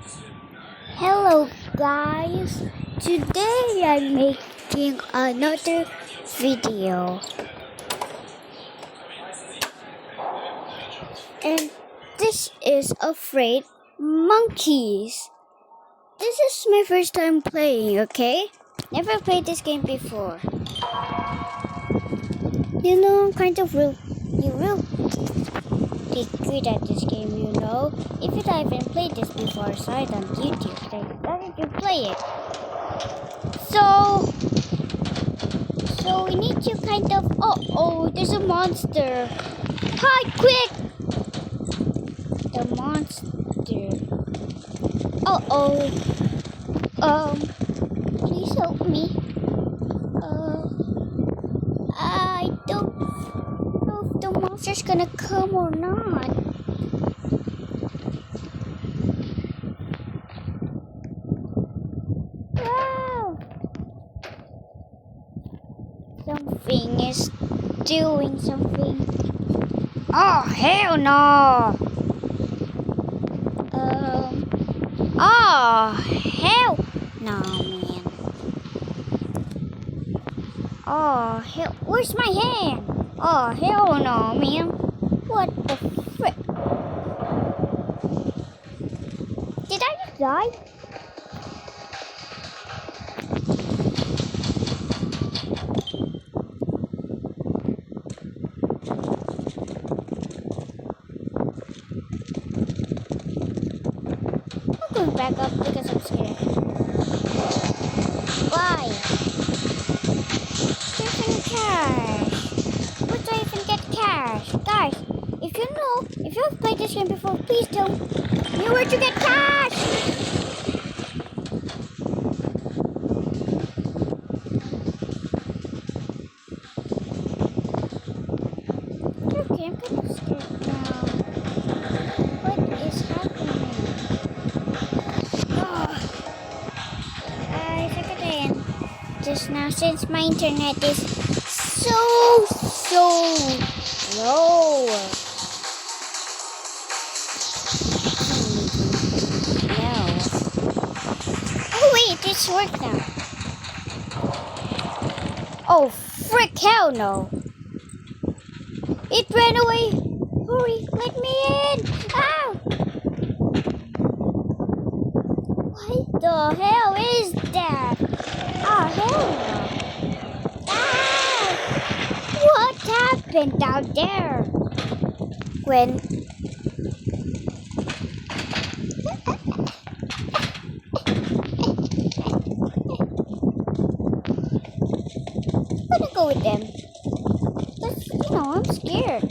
Hello guys, today I'm making another video and this is Afraid Monkeys. This is my first time playing, okay? Never played this game before. You know, I'm kind of really good at this game, you know. If you haven't played this before, I saw it on YouTube. So why don't you play it? So we need to kind of. Oh, there's a monster. Hide quick! The monster. Please help me. I don't know if the monster's gonna come or not. Wow! Something is doing something. Oh, hell no! Oh, hell no, man. Oh, hell. Where's my hand? Oh, hell no, man. What the frick? Did I just die? I'm going back up because I'm scared. Why? There's any cash. Where do I even get cash? Guys, if you've played this game before, please tell me where to get cash. Okay, I'm kind of scared now. What is happening? Oh, I took it in just now since my internet is so slow. No. Oh wait, this worked now. Oh frick, hell no. It ran away. Hurry, let me in. Ah! What the hell is that? Oh, hell no. Ah! What happened out there? When... I'm gonna go with them. Because, I'm scared.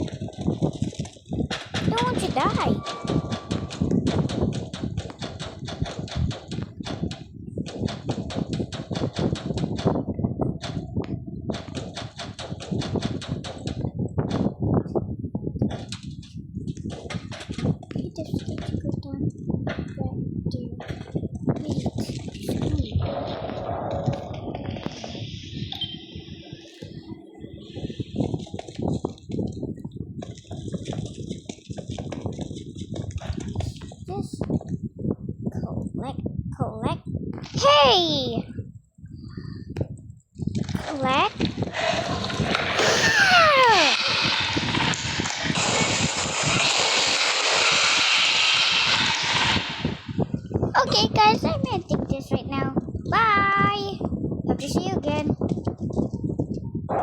I don't want to die. Just collect. Hey! Collect. Ah! Okay, guys, I'm ending this right now. Bye! Hope to see you again.